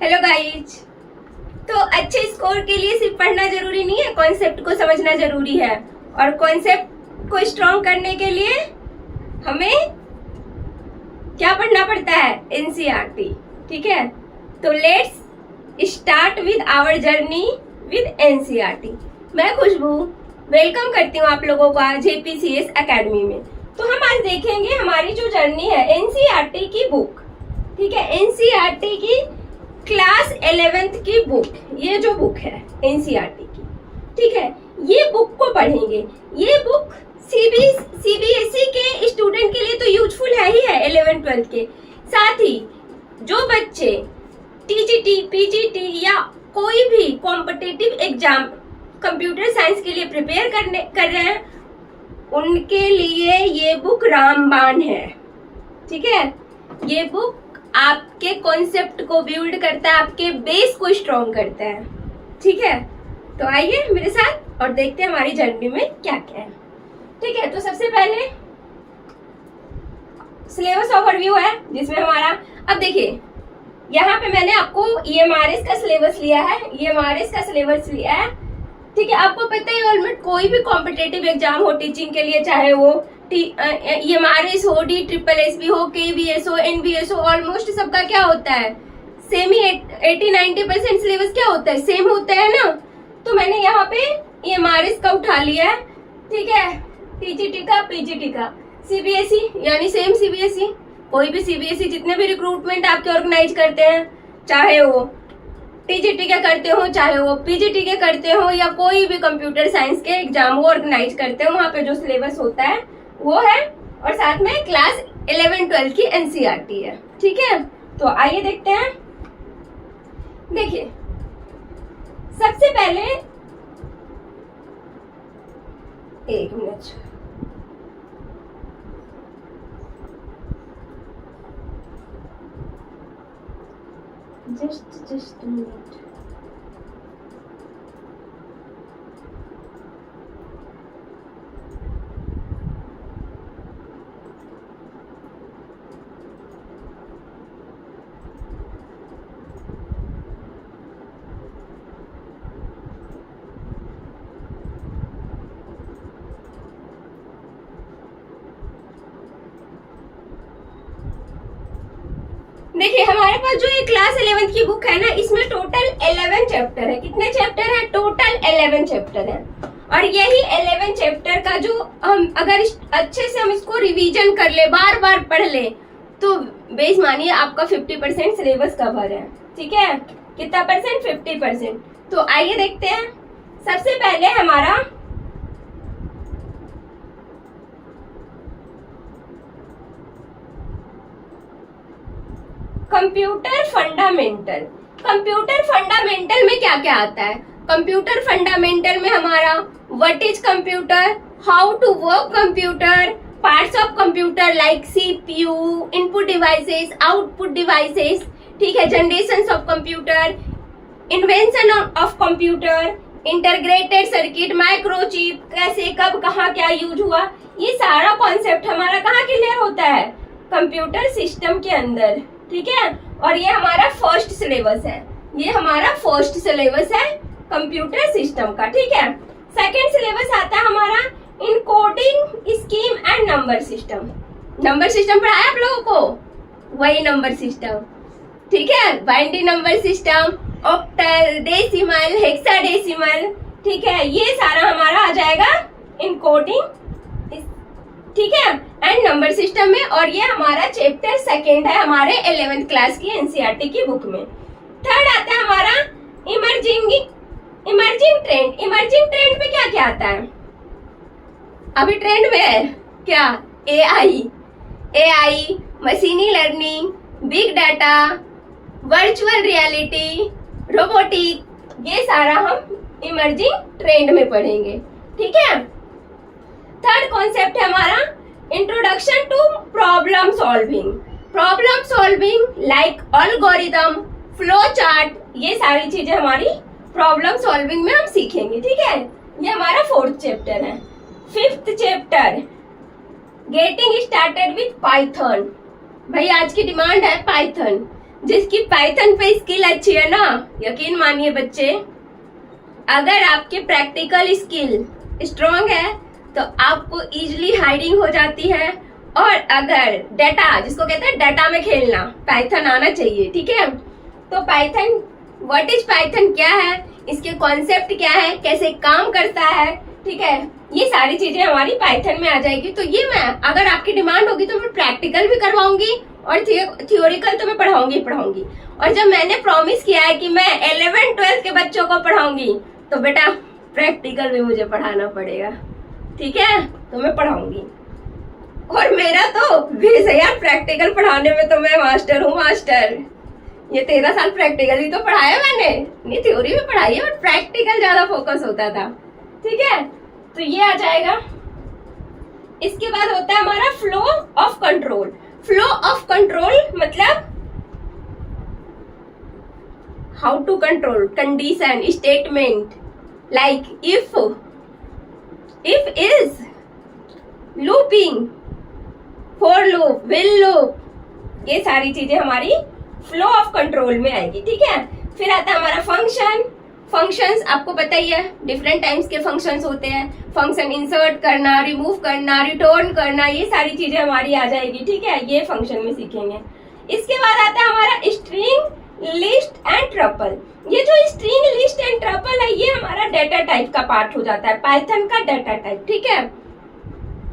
Hello guys. तो अच्छे score के लिए सिर्फ पढ़ना जरूरी नहीं है, कॉन्सेप्ट को समझना जरूरी है। और कॉन्सेप्ट को स्ट्रॉन्ग करने के लिए हमें क्या पढ़ना पड़ता है? एनसीईआरटी। ठीक है, तो let's start with our journey with NCERT. मैं खुशबू वेलकम करती हूँ आप लोगों का जेपीसीएस एकेडमी में। तो हम आज देखेंगे हमारी जो जर्नी है एनसीईआरटी की बुक। ठीक है, एनसीईआरटी की क्लास 11th की बुक, ये जो बुक है एनसीईआरटी की, ठीक है, ये बुक को पढ़ेंगे। ये बुक सीबीएसई के स्टूडेंट के लिए तो यूजफुल है ही है, 11th 12th के। साथ ही जो बच्चे टीजीटी पीजीटी या कोई भी कॉम्पिटिटिव एग्जाम कंप्यूटर साइंस के लिए प्रिपेयर कर रहे हैं, उनके लिए ये बुक रामबाण है। ठीक है, ये बुक आपके कॉन्सेप्ट को बिल्ड करता है, आपके बेस को स्ट्रॉन्ग करता है। ठीक है, तो आइए मेरे साथ और देखते हैं हमारी जर्नी में क्या क्या है। ठीक है, तो सबसे पहले सिलेबस ओवरव्यू है जिसमें हमारा, अब देखिए यहाँ पे मैंने आपको ईएमआरएस का सिलेबस लिया है, ईएमआरएस का सिलेबस लिया है। ठीक है, आपको पता है ऑलमोस्ट कोई भी कॉम्पिटेटिव एग्जाम हो टीचिंग के लिए, चाहे वो ईएमआरएस हो, DSSS हो, KVS हो, NVS हो, ऑलमोस्ट सबका क्या होता है? सेम ही 80-90% सिलेबस क्या होता है? सेम होता है ना। तो मैंने यहाँ पे ईएमआरएस का उठा लिया है। ठीक है, टीजीटी का, पीजीटी का, सीबीएसई यानी सेम सीबीएसई, कोई भी सीबीएसई जितने भी रिक्रूटमेंट आपके ऑर्गेनाइज करते हैं, चाहे वो टीजीटी के करते हो, चाहे वो पीजीटी के करते हो, या कोई भी कंप्यूटर साइंस के एग्जाम वो ऑर्गेनाइज करते हो, वहाँ पे जो सिलेबस होता है वो है। और साथ में क्लास 11-12 की एनसीईआरटी है। ठीक है, तो आइए देखते हैं। देखिए सबसे पहले एक मिनट, जस्ट मिनट। देखिए हमारे पास जो ये क्लास 11th की बुक है ना, इसमें टोटल 11 चैप्टर है। कितने चैप्टर है? टोटल 11 चैप्टर है। और यही 11 चैप्टर का जो हम अगर अच्छे से हम इसको रिवीजन कर ले, बार बार पढ़ ले, तो बेस मानिए आपका 50% सिलेबस कवर है। ठीक है, कितना परसेंट? 50%। तो आइए देखते हैं। सबसे पहले हमारा कंप्यूटर फंडामेंटल। कंप्यूटर फंडामेंटल में क्या क्या आता है? कंप्यूटर फंडामेंटल में हमारा what is computer, how to work computer, parts of computer like CPU, input devices, output devices, ठीक है, generations of computer, invention of computer, integrated circuit, microchip, कैसे कब कहाँ क्या यूज हुआ, ये सारा कॉन्सेप्ट हमारा कहाँ क्लियर होता है? कंप्यूटर सिस्टम के अंदर। ठीक है, और ये हमारा फर्स्ट सिलेबस है, ये हमारा फर्स्ट सिलेबस है कंप्यूटर सिस्टम का। ठीक है, सेकंड सिलेबस आता है हमारा encoding scheme and number system. Number system पढ़ाया आप लोगों को? वही नंबर सिस्टम। ठीक है, binary number system, octal, decimal, hexadecimal. ठीक है, ये सारा हमारा आ जाएगा इनकोडिंग, ठीक है, एंड नंबर सिस्टम में। और ये हमारा चैप्टर सेकेंड है हमारे 11th क्लास की एनसीईआरटी की बुक में। थर्ड आता है हमारा इमर्जिंग ट्रेंड। इमर्जिंग ट्रेंड में क्या क्या आता है? अभी ट्रेंड में है क्या? एआई, मशीनी learning, big data, virtual reality, robotic, ये सारा हम इमर्जिंग ट्रेंड में पढ़ेंगे। ठीक है, थर्ड कॉन्सेप्ट है हमारा introduction to problem solving. Problem solving like algorithm, flow chart, ये सारी चीजें हमारी प्रॉब्लम सॉल्विंग में हम सीखेंगे। ठीक है, ये हमारा फोर्थ चैप्टर है। Fifth chapter getting started with Python. भाई आज की डिमांड है पाइथन। जिसकी पाइथन पे स्किल अच्छी है ना, यकीन मानिए बच्चे, अगर आपके प्रैक्टिकल स्किल स्ट्रॉन्ग है तो आपको इजीली हायरिंग हो जाती है। और अगर डाटा, जिसको कहते हैं डाटा में खेलना, पाइथन आना चाहिए, ठीक है। तो पाइथन, व्हाट इज पाइथन क्या है, इसके कॉन्सेप्ट क्या है, कैसे काम करता है, ठीक है, ये सारी चीजें हमारी पाइथन में आ जाएगी। तो ये मैं, अगर आपकी डिमांड होगी तो मैं प्रैक्टिकल भी करवाऊंगी और थियोरिकल तो मैं पढ़ाऊंगी। और जब मैंने प्रॉमिस किया है कि मैं 11th-12th के बच्चों को पढ़ाऊंगी, तो बेटा प्रैक्टिकल भी मुझे पढ़ाना पड़ेगा, ठीक है, तो मैं पढ़ाऊंगी। और मेरा तो बेस है यार, प्रैक्टिकल पढ़ाने में तो मैं मास्टर हूँ, मास्टर। ये 13 साल प्रैक्टिकल ही तो पढ़ाया मैंने, नहीं थ्योरी भी पढ़ाई है, बट प्रैक्टिकल ज्यादा फोकस होता था, ठीक है। तो ये आ जाएगा। इसके बाद होता है हमारा flow of control. Flow of control मतलब how to control condition, statement, like if is, looping, for loop, while loop, ये सारी चीजें हमारी फ्लो ऑफ कंट्रोल में आएगी, ठीक है। फिर आता है हमारा फंक्शन। फंक्शंस आपको पता ही है, डिफरेंट टाइप्स के फंक्शंस होते हैं। फंक्शन इंसर्ट करना, रिमूव करना, रिटर्न करना, ये सारी चीजें हमारी आ जाएगी, ठीक है, ये फंक्शन में सीखेंगे। इसके बाद आता है हमारा स्ट्रिंग, लिस्ट एंड ट्रपल। ये जो स्ट्रिंग, लिस्ट एंड ट्रपल है, ये हमारा डाटा टाइप का पार्ट हो जाता है, पाइथन का डाटा टाइप, ठीक है।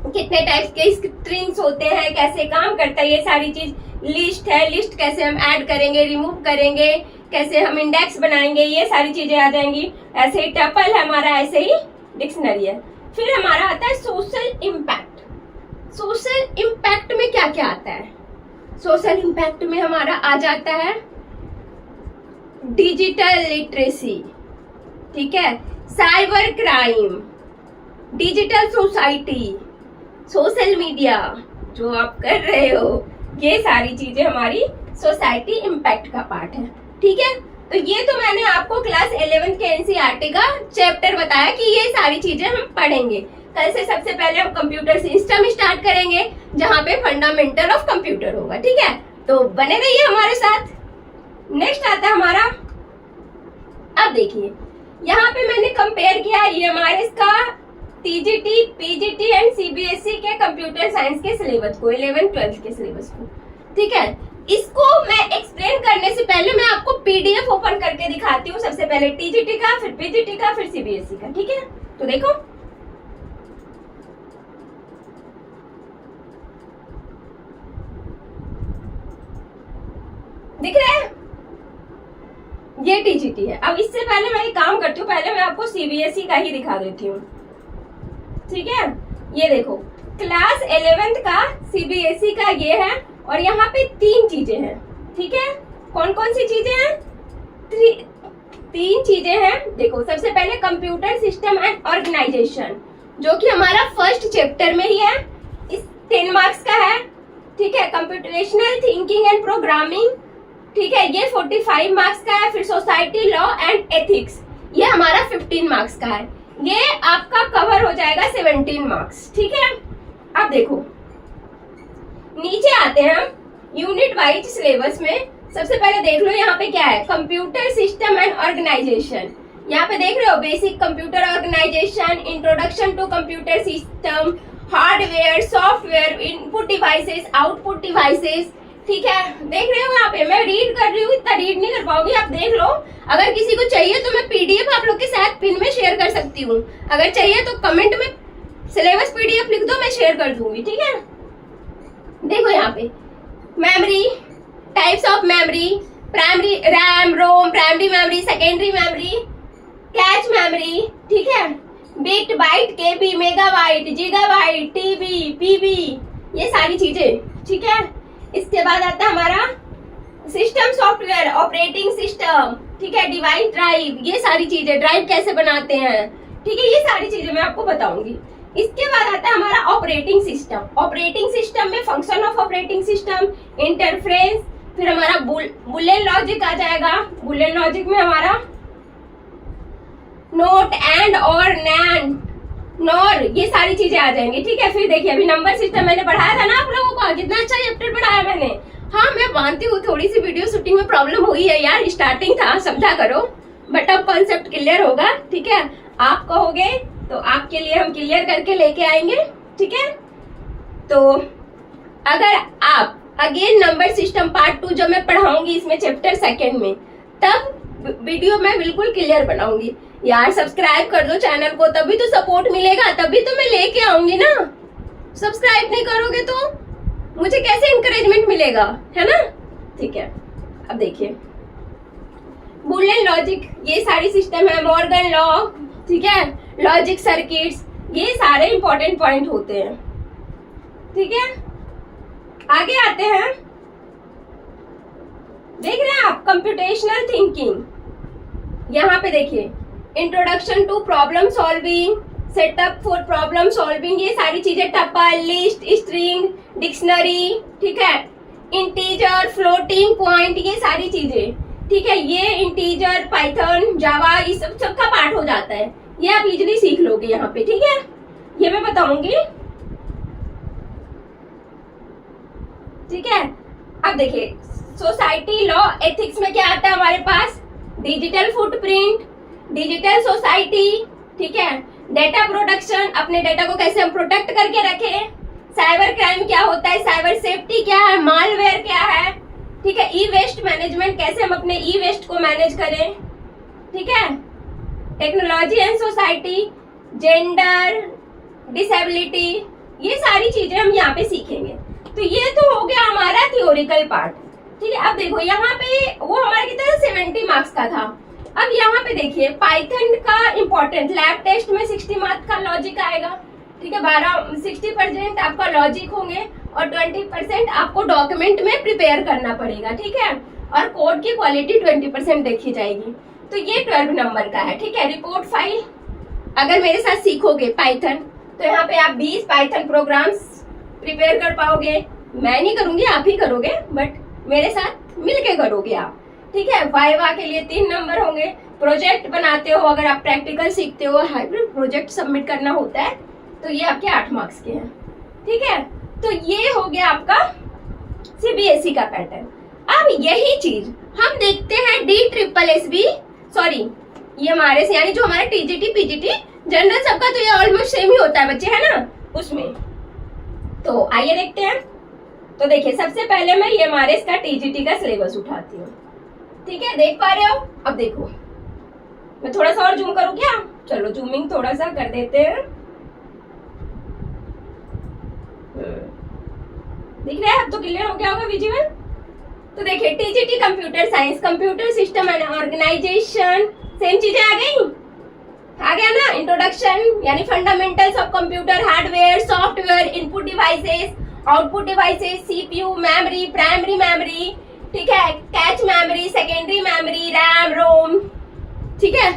कितने टाइप्स के स्ट्रिंग्स होते हैं, कैसे काम करता है, ये सारी चीज। लिस्ट है, लिस्ट कैसे हम ऐड करेंगे, रिमूव करेंगे, कैसे हम इंडेक्स बनाएंगे, ये सारी चीजें आ जाएंगी। ऐसे ही टपल है हमारा, ऐसे ही डिक्शनरी है। फिर हमारा आता है सोशल इम्पैक्ट। सोशल इम्पैक्ट में क्या क्या आता है? सोशल इम्पैक्ट में हमारा आ जाता है डिजिटल लिटरेसी, ठीक है, cyber crime, digital society, social media जो आप कर रहे हो, ये सारी चीजें हमारी सोसाइटी इम्पैक्ट का पार्ट है, ठीक है। तो ये तो मैंने आपको क्लास 11 के एनसीईआरटी का चैप्टर बताया कि ये सारी चीजें हम पढ़ेंगे। कल से सबसे पहले हम कंप्यूटर सिस्टम स्टार्ट करेंगे, जहाँ पे फंडामेंटल ऑफ कंप्यूटर होगा, ठीक है। तो बने रहिए हमारे साथ। नेक्स्ट आता है हमारा, अब देखिए यहाँ पे मैंने कंपेयर किया ईएमआरएस का टीजीटी, पीजीटी एंड सीबीएसई के कंप्यूटर साइंस के सिलेबस को, 11th-12th के सिलेबस को, ठीक है। इसको मैं एक्सप्लेन करने से पहले मैं आपको पीडीएफ ओपन करके दिखाती हूँ। सबसे पहले टीजीटी का, फिर पीजीटी का, फिर सीबीएसई का, ठीक है। तो देखो दिख रहा है, ये टीजीटी है। अब इससे पहले मैं एक काम करती हूँ, पहले मैं आपको सीबीएसई का ही दिखा देती हूँ, ठीक है। ये देखो क्लास 11th का सीबीएसई का ये है, और यहाँ पे 3 चीजें हैं, ठीक है। कौन कौन सी चीजें हैं? 3 चीजें हैं। देखो सबसे पहले कंप्यूटर सिस्टम एंड ऑर्गेनाइजेशन, जो कि हमारा फर्स्ट चैप्टर में ही है, इस 10 मार्क्स का है, ठीक है। कंप्यूटेशनल थिंकिंग एंड प्रोग्रामिंग, ठीक है, ये 45 मार्क्स का है। फिर सोसाइटी, लॉ एंड एथिक्स, ये हमारा 15 मार्क्स का है। ये आपका कवर हो जाएगा 17 मार्क्स, ठीक है। अब देखो नीचे आते हैं हम यूनिट वाइज सिलेबस में। सबसे पहले देख लो यहाँ पे क्या है, कंप्यूटर सिस्टम एंड ऑर्गेनाइजेशन। यहाँ पे देख रहे हो basic computer organisation, introduction to computer system, hardware, software, input devices, output devices, ठीक है। देख रहे हो यहाँ पे मैं रीड कर रही हूँ, इतना रीड नहीं कर पाओगी, आप देख लो। अगर किसी को चाहिए तो मैं पीडीएफ आप लोग के साथ पिन में शेयर कर सकती हूँ। अगर चाहिए तो कमेंट में सिलेबस पीडीएफ लिख दो, मैं शेयर कर दूंगी, ठीक है। देखो यहाँ पे memory, types of memory, primary RAM, ROM, primary memory, secondary memory, cache memory, ठीक है। Bit, byte, KB, megabyte, gigabyte, TB, PB, ये सारी चीजें, ठीक है। इसके बाद आता है हमारा सिस्टम सॉफ्टवेयर, ऑपरेटिंग सिस्टम, ठीक है, डिवाइस, ड्राइव, ये सारी चीजें, ड्राइव कैसे बनाते हैं, ठीक है, ये सारी चीजें मैं आपको बताऊंगी। इसके बाद आता है हमारा ऑपरेटिंग सिस्टम। ऑपरेटिंग सिस्टम में function of operating system, interference, फिर हमारा बुलियन लॉजिक आ जाएगा। बुलियन लॉजिक में हमारा नोट, एंड, और, नैंड, नॉर, ये सारी चीजें आ जाएंगी, ठीक है। फिर देखिए अभी नंबर सिस्टम मैंने पढ़ाया था ना आप लोगों को, कितना अच्छा चैप्टर पढ़ाया मैंने। हाँ मैं मानती हूँ थोड़ी सी वीडियो शूटिंग में प्रॉब्लम हुई है यार, स्टार्टिंग था, समझा करो, बट अब कॉन्सेप्ट क्लियर होगा, ठीक है। आप कहोगे तो आपके लिए हम क्लियर करके लेके आएंगे, ठीक है। तो अगर आप अगेन नंबर सिस्टम पार्ट 2 जब मैं पढ़ाऊंगी इसमें चैप्टर 2 में, तब वीडियो मैं बिल्कुल क्लियर बनाऊंगी। यार सब्सक्राइब कर दो चैनल को, तभी तो सपोर्ट मिलेगा, तभी तो मैं लेके आऊंगी ना। सब्सक्राइब नहीं करोगे तो मुझे कैसे इंकरेजमेंट मिलेगा, है ना। ठीक है, अब देखिए बुलियन लॉजिक, ये सारी सिस्टम है, मॉर्गन लॉ, ठीक है, लॉजिक सर्किट्स, ये सारे इंपॉर्टेंट पॉइंट होते हैं, ठीक है। आगे आते हैं, देख रहे हैं आप कंप्यूटेशनल थिंकिंग। यहाँ पे देखिए introduction to problem solving, setup for problem solving, ये सारी चीजें, टपल, लिस्ट, स्ट्रिंग, डिक्शनरी, ठीक है, इंटीजर, फ्लोटिंग पॉइंट, ये सारी चीजें, ठीक है। ये इंटीजर, पाइथन, जावा, ये सबका पार्ट हो जाता है, ये आप इजीली सीख लोगे यहाँ पे, ठीक है। ये मैं बताऊंगी, ठीक है। अब देखिए सोसाइटी लॉ एथिक्स में क्या आता है हमारे पास, डिजिटल फुटप्रिंट, डिजिटल सोसाइटी, ठीक है, डेटा प्रोटेक्शन, अपने डेटा को कैसे हम प्रोटेक्ट करके रखें, साइबर क्राइम क्या होता है, साइबर सेफ्टी क्या है, मालवेयर क्या है, ठीक है, ई वेस्ट मैनेजमेंट, कैसे हम अपने ई वेस्ट को मैनेज करें, ठीक है, technology and society, gender, disability, ये सारी चीजें हम यहाँ पे सीखेंगे। तो ये तो हो गया हमारा थियोरिकल पार्ट, ठीक है। अब देखो यहाँ पे वो हमारे कितना 70 मार्क्स का था। अब यहाँ पे देखिए पाइथन का इम्पोर्टेंट, लैब टेस्ट में 60 मार्क्स का लॉजिक आएगा, ठीक है, 60% आपका लॉजिक होंगे और 20% आपको डॉक्यूमेंट में प्रिपेयर करना पड़ेगा, ठीक है, और कोड की क्वालिटी 20% देखी जाएगी। तो ये 12 नंबर का है, ठीक है। रिपोर्ट फाइल, अगर मेरे साथ सीखोगे पाइथन तो यहाँ पे आप 20 पाइथन प्रोग्राम्स प्रिपेयर कर पाओगे। मैं नहीं करूंगी, आप ही करोगे, बट मेरे साथ मिलके करोगे आप, ठीक है। वाइवा के लिए 3 नंबर होंगे। प्रोजेक्ट बनाते हो, अगर आप प्रैक्टिकल सीखते हो, हाइब्रिड प्रोजेक्ट सबमिट करना होता है, तो ये आपके 8 मार्क्स के हैं, ठीक है। तो ये हो गया आपका सीबीएसई का पैटर्न। अब यही चीज हम देखते हैं DSSB, सॉरी ये हमारे से, यानी जो हमारा टीजीटी पीजीटी जनरल सबका, तो ये ऑलमोस्ट सेम ही होता है बच्चे, है ना, उसमें। तो आइए देखते हैं। तो देखिए सबसे पहले मैं ये हमारे इसका टीजीटी का सिलेबस उठाती हूँ, ठीक है, देख पा रहे हो। अब देखो मैं थोड़ा सा और जूम करूँ क्या, चलो जूमिंग थोड़ा सा कर देते हैं, दिख रहा है, अब तो क्लियर हो गया होगा विजुअल। तो देखिए TGT computer science, computer system and organisation, same चीजें आ गया ना। इंट्रोडक्शन यानी fundamentals of computer, hardware, software, input devices, output devices, CPU, memory, primary memory, ठीक है, cache memory, secondary memory, RAM, ROM, ठीक है,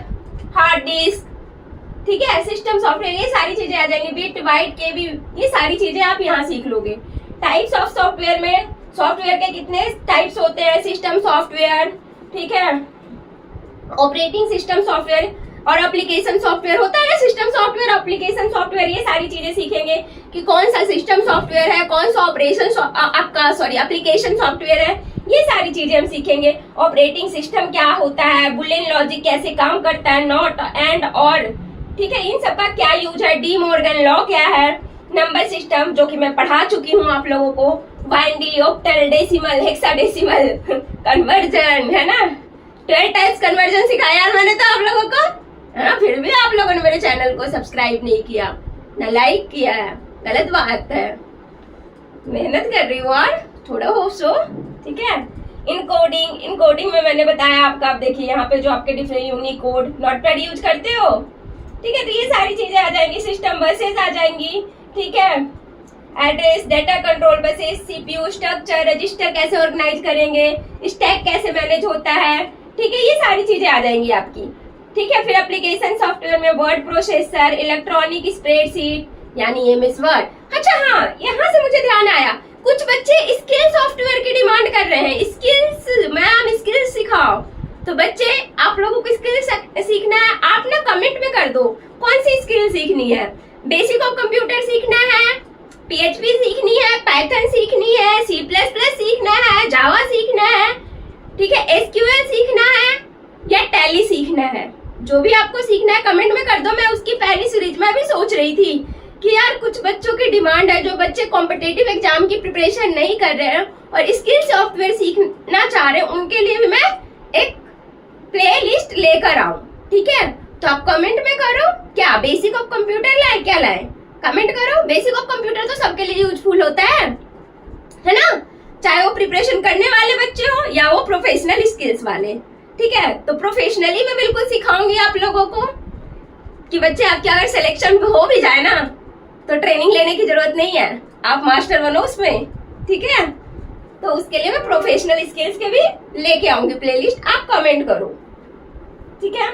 हार्ड डिस्क, ठीक है, सिस्टम सॉफ्टवेयर, ये सारी चीजें आ जाएंगी, बिट, बाइट, केबी, ये सारी चीजें आप यहाँ सीख लोगे। टाइप्स ऑफ सॉफ्टवेयर में, सॉफ्टवेयर के कितने टाइप्स होते हैं, सिस्टम सॉफ्टवेयर, ठीक है, ऑपरेटिंग सिस्टम सॉफ्टवेयर और एप्लीकेशन सॉफ्टवेयर होता है ना, सिस्टम सॉफ्टवेयर, एप्लीकेशन सॉफ्टवेयर, ये सारी चीजें सीखेंगे कि कौन सा सिस्टम सॉफ्टवेयर है, कौन सा एप्लीकेशन सॉफ्टवेयर है, ये सारी चीजें हम सीखेंगे। ऑपरेटिंग सिस्टम क्या होता है, बुलियन लॉजिक कैसे काम करता है, नॉट एंड और, ठीक है, इन सब का क्या यूज है, डी मॉर्गन लॉ क्या है, नंबर सिस्टम जो कि मैं पढ़ा चुकी हूँ आप लोगों को, binary, octal, decimal, hexadecimal, conversion, है ना, 12 टाइप्स कन्वर्जन सिखाया मैंने तो आप लोगों को, है ना। फिर भी आप लोगों ने मेरे चैनल को सब्सक्राइब नहीं किया, ना लाइक किया है, गलत बात है। मेहनत कर रही हूँ और थोड़ा होश हो, ठीक है। इनकोडिंग में मैंने बताया आपका, आप देखिए यहाँ पे जो आपके डिफरेंट यूनिकोड, नोटपैड यूज करते हो, ठीक है, तो ये सारी चीजें आ जाएंगी। सिस्टम बसेस आ जाएंगी, ठीक है, address, data control buses, CPU, structure, register कैसे ऑर्गेनाइज करेंगे, स्टैक कैसे मैनेज होता है, ठीक है, ये सारी चीजें आ जाएंगी आपकी, ठीक है। फिर एप्लीकेशन सॉफ्टवेयर में वर्ड प्रोसेसर, इलेक्ट्रॉनिक स्प्रेडशीट यानी एमएस वर्ड। अच्छा हाँ, यहाँ से मुझे ध्यान आया, कुछ बच्चे स्किल सॉफ्टवेयर की डिमांड कर रहे हैं, स्किल्स मैम स्किल्स सिखाओ। तो बच्चे आप लोगों को स्किल सीखना है, आप ना कमेंट में कर दो कौन सी स्किल सीखनी है। बेसिक ऑफ कंप्यूटर सीखना है, PHP सीखनी है, पाइथन सीखनी है, C++ सीखना है, जावा सीखना है, ठीक है, SQL सीखना है या टैली सीखना है, जो भी आपको सीखना है कमेंट में कर दो। मैं उसकी पहली सीरीज में भी सोच रही थी कि यार कुछ बच्चों की डिमांड है, जो बच्चे कॉम्पिटिटिव एग्जाम की प्रिपरेशन नहीं कर रहे हैं और स्किल सॉफ्टवेयर सीखना चाह रहे हैं, उनके लिए भी मैं एक प्ले लिस्ट लेकर आऊं, ठीक है। तो आप कमेंट में करो क्या बेसिक ऑफ कंप्यूटर लाए, क्या लाए, कमेंट करो। बेसिक ऑफ कंप्यूटर तो सबके लिए यूजफुल होता है ना, चाहे वो प्रिपरेशन करने वाले बच्चे हो या वो प्रोफेशनल स्किल्स वाले, ठीक है। तो प्रोफेशनली मैं बिल्कुल सिखाऊंगी आप लोगों को कि बच्चे आपके अगर सिलेक्शन हो भी जाए ना तो ट्रेनिंग लेने की जरूरत नहीं है, आप मास्टर बनो उसमें, ठीक है। तो उसके लिए मैं प्रोफेशनल स्किल्स के भी लेके आऊंगी प्लेलिस्ट, आप कमेंट करो, ठीक है।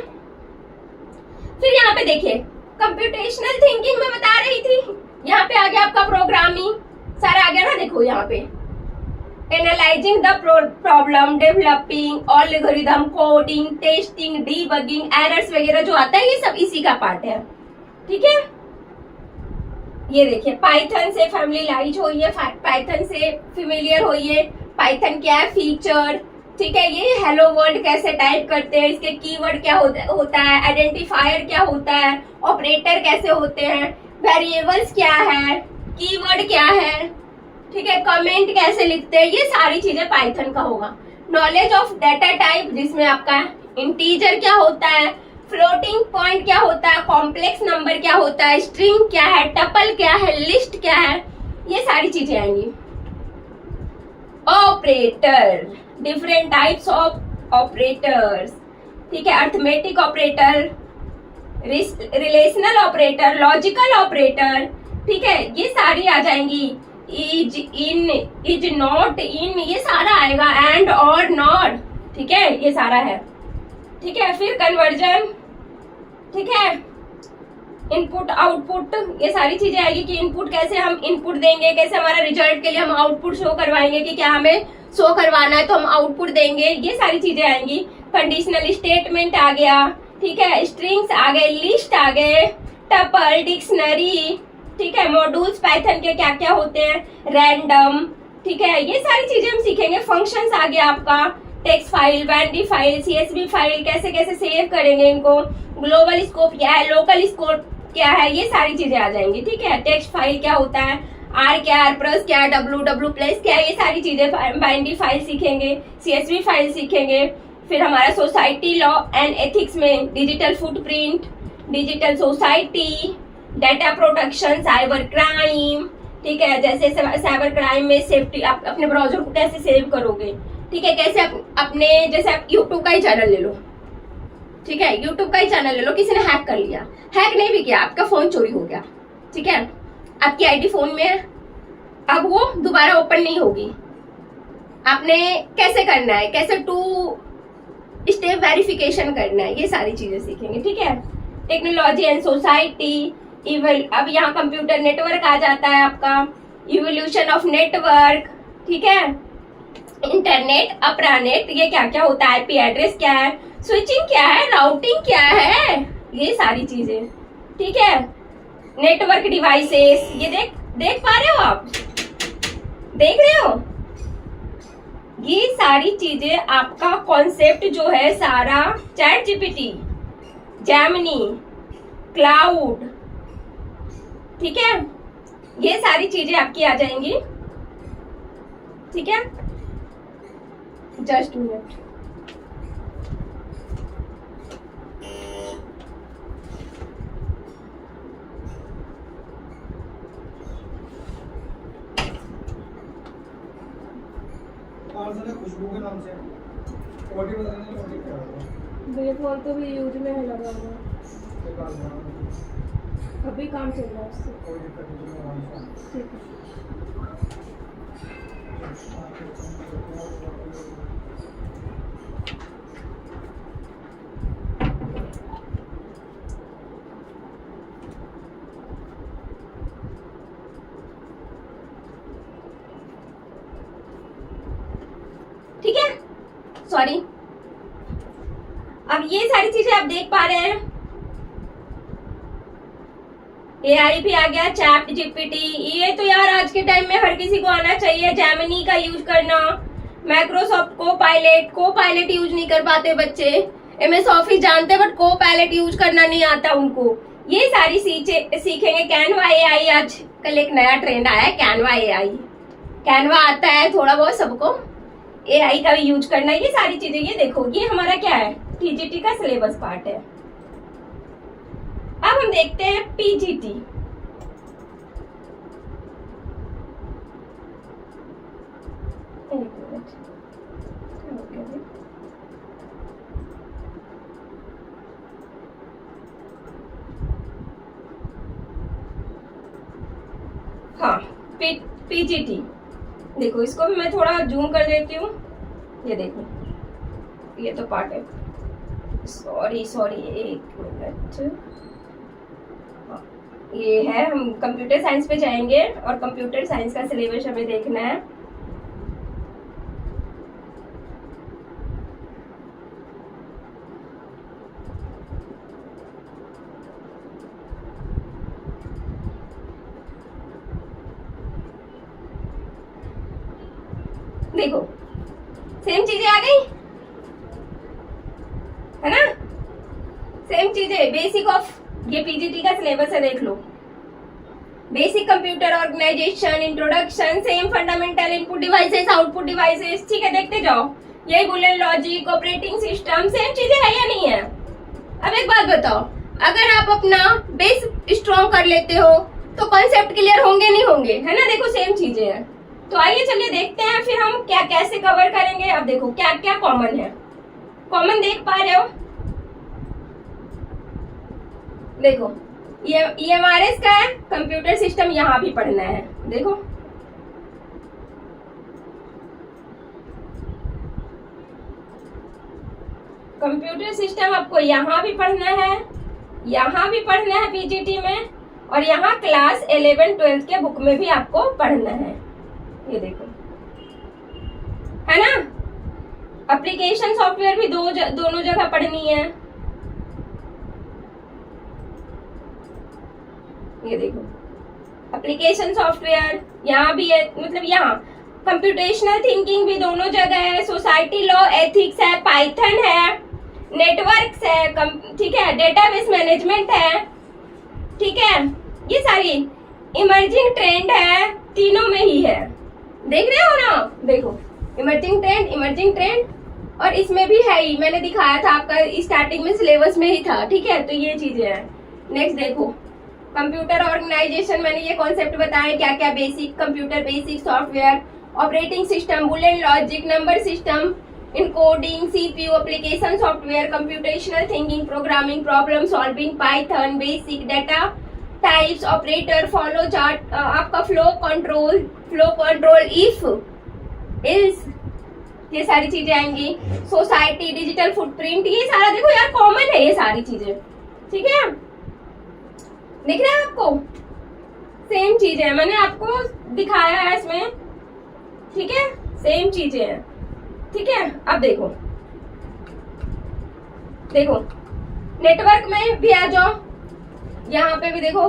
फिर यहाँ पे देखिए कंप्यूटेशनल थिंकिंग में बता रही थी, यहाँ पे आ गया आपका प्रोग्रामिंग, सारा आ गया ना, देखो यहाँ पे analysing the problem, developing algorithm, coding, testing, debugging, errors वगैरह जो आता है ये सब इसी का पार्ट है, ठीक है। ये देखिए पाइथन से फैमिलियराइज होइए, पाइथन से फेमिलियर होइए, पाइथन क्या है फीचर, ठीक है। ये हेलो वर्ल्ड कैसे टाइप करते हैं, इसके कीवर्ड क्या होता है, आइडेंटिफायर क्या होता है, ऑपरेटर कैसे होते हैं, वेरिएबल्स क्या है, कीवर्ड क्या है, ठीक है, कमेंट कैसे लिखते हैं, ये सारी चीजें पाइथन का होगा। नॉलेज ऑफ डाटा टाइप, जिसमें आपका इंटीजर क्या होता है, फ्लोटिंग पॉइंट क्या होता है, कॉम्प्लेक्स नंबर क्या होता है, स्ट्रिंग क्या है, टपल क्या है, लिस्ट क्या है, ये सारी चीजें आएंगी। Operator, different types of operators, ठीक है, arithmetic operator, relational operator, logical operator, ठीक है, ये सारी आ जाएंगी। इज, इन, इज नॉट, इन, ये सारा आएगा, एंड और नॉट, ठीक है, ये सारा है, ठीक है। फिर कन्वर्जन, ठीक है, इनपुट आउटपुट, ये सारी चीजें आएगी कि इनपुट कैसे हम इनपुट देंगे, कैसे हमारा रिजल्ट के लिए हम आउटपुट शो करवाएंगे कि क्या हमें शो करवाना है तो हम आउटपुट देंगे, ये सारी चीजें आएंगी। कंडीशनल स्टेटमेंट आ गया, ठीक है, स्ट्रिंग्स आ गए, लिस्ट आ गए, टपल, डिक्शनरी, ठीक है, मॉड्यूल्स पाइथन के क्या क्या होते हैं, रैंडम, ठीक है, ये सारी चीजें हम सीखेंगे। फंक्शंस आ गया आपका, text file, Vendée file, CSV file, कैसे कैसे सेव करेंगे इनको, ग्लोबल स्कोप क्या है, लोकल स्कोप क्या है, ये सारी चीजें आ जाएंगी, ठीक है। टेक्स्ट फाइल क्या होता है, आर क्या, आर प्लस क्या, W प्लस क्या, ये सारी चीजें, बाइंडी फाइल सीखेंगे, CSV फाइल सीखेंगे। फिर हमारा सोसाइटी लॉ एंड एथिक्स में digital footprint, digital society, data protection, cyber crime, ठीक है, जैसे साइबर क्राइम में सेफ्टी, आप अपने ब्राउजर को कैसे सेव करोगे, ठीक है, कैसे अपने, जैसे आप यूट्यूब का ही चैनल ले लो, ठीक है, यूट्यूब का ही चैनल ले लो, किसी ने हैक कर लिया, हैक नहीं भी किया, आपका फोन चोरी हो गया, ठीक है, आपकी आईडी फोन में है, अब वो दोबारा ओपन नहीं होगी, आपने कैसे करना है, कैसे 2 स्टेप वेरिफिकेशन करना है, ये सारी चीजें सीखेंगे, ठीक है। टेक्नोलॉजी एंड सोसाइटी, अब यहाँ कंप्यूटर नेटवर्क आ जाता है आपका, इवोल्यूशन ऑफ नेटवर्क, ठीक है, इंटरनेट, अप्रानेट, ये क्या क्या होता है, IP एड्रेस क्या है, स्विचिंग क्या है, राउटिंग क्या है, ये सारी चीजें, ठीक है। नेटवर्क डिवाइसेस, ये देख पा रहे हो आप, देख रहे हो, ये सारी चीजें आपका कॉन्सेप्ट जो है सारा चैट GPT, जेमिनी, क्लाउड, ठीक है, ये सारी चीजें आपकी आ जाएंगी, ठीक है। जस्ट मिनट, खुशबू के नाम से मेरे फोन तो भी यूज में है लगा हुआ, अभी काम चल रहा है उससे, कोई दिक्कत नहीं, ठीक है। ठीक है, सॉरी। अब ये सारी चीजें आप देख पा रहे हैं, AI भी आ गया, चैट जीपीटी, ये तो यार आज के टाइम में हर किसी को आना चाहिए। जेमिनी का यूज करना, माइक्रोसॉफ्ट को पायलट यूज नहीं कर पाते बच्चे, MS ऑफिस जानते हैं बट को पायलट यूज करना नहीं आता उनको, ये सारी सीखेंगे। कैनवा AI आज कल एक नया ट्रेंड आया है, कैनवा AI। कैनवा आता है थोड़ा बहुत सबको, AI का भी यूज करना, ये सारी चीजें। ये देखो ये हमारा क्या है, TGT का सिलेबस पार्ट है। अब हम देखते हैं PGT। एक मिनट, हाँ PGT देखो, इसको भी मैं थोड़ा जूम कर देती हूँ। ये देखो, ये तो पार्ट है, सॉरी एक मिनट। हाँ, ये है, हम कंप्यूटर साइंस पे जाएंगे और कंप्यूटर साइंस का सिलेबस हमें देखना है। देखो सेम चीजें आ गई है ना, सेम चीजें। बेसिक ऑफ, ये PGT का सिलेबस है, देख लो। Basic computer organisation, introduction, same fundamental, input devices, output devices, ठीक है, देखते जाओ। यही Boolean logic, operating system, same चीजें है या नहीं है। अब एक बात बताओ, अगर आप अपना बेस स्ट्रॉन्ग कर लेते हो तो कॉन्सेप्ट क्लियर होंगे नहीं होंगे, है ना। देखो सेम चीजें हैं। तो आइए चलिए देखते हैं फिर हम क्या कैसे कवर करेंगे। अब देखो क्या क्या कॉमन है, कॉमन देख पा रहे हो। देखो ये EMRS का है, कंप्यूटर सिस्टम, यहाँ भी पढ़ना है। देखो कंप्यूटर सिस्टम आपको यहाँ भी पढ़ना है, यहाँ भी पढ़ना है PGT में, और यहाँ क्लास 11-12 के बुक में भी आपको पढ़ना है। ये देखो, है ना। एप्लीकेशन सॉफ्टवेयर भी दोनों जगह पढ़नी है। ये देखो एप्लीकेशन सॉफ्टवेयर यहाँ भी है, मतलब यहाँ कंप्यूटेशनल थिंकिंग भी दोनों जगह है। सोसाइटी लॉ, एथिक्स है, पाइथन है, नेटवर्क्स है, ठीक है, डेटाबेस मैनेजमेंट है, ठीक है। ये सारी इमर्जिंग ट्रेंड है, तीनों में ही है। देख रहे हो ना, देखो इमर्जिंग ट्रेंड, और इसमें भी है ही, मैंने दिखाया था आपका स्टार्टिंग में, सिलेबस में ही था, ठीक है। तो ये चीजें हैं। नेक्स्ट देखो कंप्यूटर ऑर्गेनाइजेशन, मैंने ये कॉन्सेप्ट बताए क्या क्या, basic computer, basic software, operating system, Boolean logic, number system, encoding, CPU, application software, computational thinking, programming, problem solving, Python, basic data types, operator, follow chart, आपका फ्लो कंट्रोल, इफ, इल्स, ये सारी चीजें आएंगी। Society, digital footprint, ये सारा देखो यार common है, ये सारी चीजें, ठीक है। दिख रहा है आपको, सेम चीजें है, मैंने आपको दिखाया है इसमें, ठीक है, सेम चीजें हैं, ठीक है। अब देखो नेटवर्क में भी आ जाओ, यहाँ पे भी देखो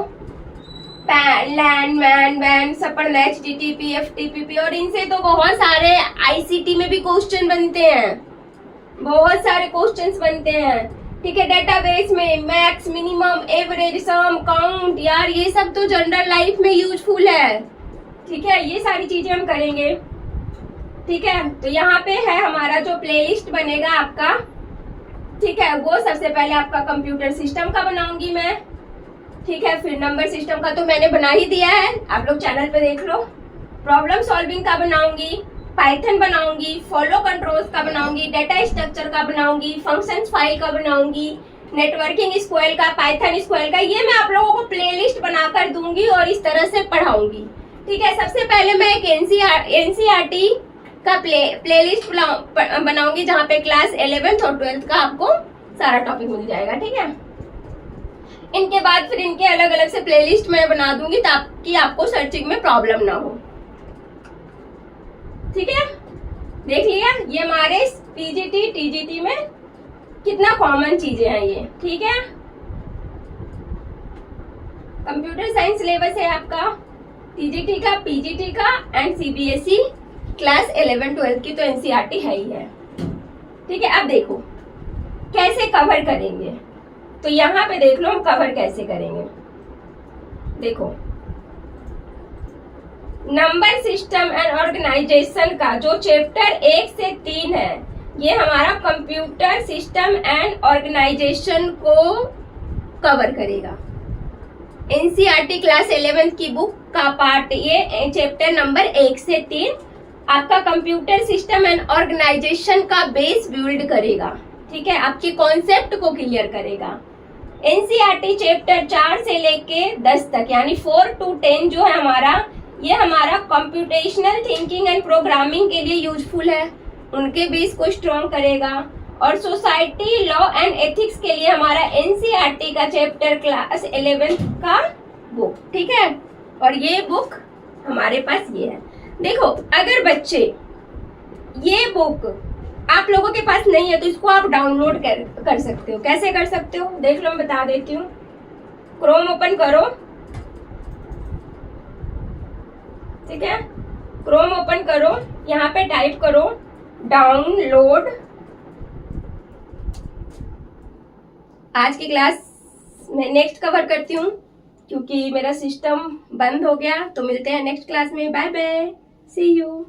लैन, वैन सब पढ़ना है, HTTP, FTP, और इनसे तो बहुत सारे ICT में भी क्वेश्चन बनते हैं, बहुत सारे क्वेश्चंस बनते हैं, ठीक है। डेटाबेस में मैक्स, मिनिमम, एवरेज, सम, काउंट, यार ये सब तो जनरल लाइफ में यूजफुल है, ठीक है। ये सारी चीजें हम करेंगे, ठीक है। तो यहाँ पे है हमारा जो प्लेलिस्ट बनेगा आपका, ठीक है, वो सबसे पहले आपका कंप्यूटर सिस्टम का बनाऊंगी मैं, ठीक है। फिर नंबर सिस्टम का तो मैंने बना ही दिया है, आप लोग चैनल पे देख लो। प्रॉब्लम सॉल्विंग का बनाऊंगी, पाइथन बनाऊंगी, फॉलो कंट्रोल्स का बनाऊंगी, डेटा स्ट्रक्चर का बनाऊंगी, फंक्शंस फाइल का बनाऊंगी, नेटवर्किंग स्क्वेल का, पाइथन स्क्वेल का, ये मैं आप लोगों को प्लेलिस्ट बनाकर दूंगी और इस तरह से पढ़ाऊंगी, ठीक है। सबसे पहले मैं एक NCERT का प्लेलिस्ट बनाऊंगी, जहाँ पे क्लास 11th और 12th का आपको सारा टॉपिक मिल जाएगा, ठीक है। इनके बाद फिर इनके अलग अलग से प्लेलिस्ट मैं बना दूंगी ताकि आपको सर्चिंग में प्रॉब्लम ना हो, ठीक है। देख लिया, ये हमारे PGT TGT में कितना कॉमन चीजें हैं ये, ठीक है। कंप्यूटर साइंस सिलेबस है आपका टीजीटी का, पीजीटी का एंड सीबीएसई क्लास 11-12 की तो एनसीईआरटी है ही है। ठीक है, अब देखो कैसे कवर करेंगे। तो यहाँ पे देख लो हम कवर कैसे करेंगे। देखो, नंबर सिस्टम एंड ऑर्गेनाइजेशन का जो चैप्टर 1 से 3 है, ये हमारा कंप्यूटर सिस्टम एंड ऑर्गेनाइजेशन को कवर करेगा। एनसीईआरटी क्लास 11 की बुक का पार्ट ये चैप्टर नंबर 1 से 3 आपका कंप्यूटर सिस्टम एंड ऑर्गेनाइजेशन का बेस बिल्ड करेगा। ठीक है, आपके कॉन्सेप्ट को क्लियर करेगा। एनसीईआरटी चैप्टर 4 से लेके 10 तक यानी 4 to 10 जो है हमारा, ये हमारा कंप्यूटेशनल थिंकिंग एंड प्रोग्रामिंग के लिए यूजफुल है, उनके बेस को स्ट्रॉन्ग करेगा। और सोसाइटी, लॉ एंड एथिक्स के लिए हमारा एनसीईआरटी का चैप्टर क्लास 11 का बुक। ठीक है, और ये बुक हमारे पास ये है। देखो, अगर बच्चे ये बुक आप लोगों के पास नहीं है तो इसको आप डाउनलोड कर सकते हो। कैसे कर सकते हो देख लो, मैं बता देती हूँ। क्रोम ओपन करो, ठीक है, क्रोम ओपन करो, यहाँ पे टाइप करो डाउनलोड। आज की क्लास मैं नेक्स्ट कवर करती हूँ क्योंकि मेरा सिस्टम बंद हो गया। तो मिलते हैं नेक्स्ट क्लास में। Bye bye, see you.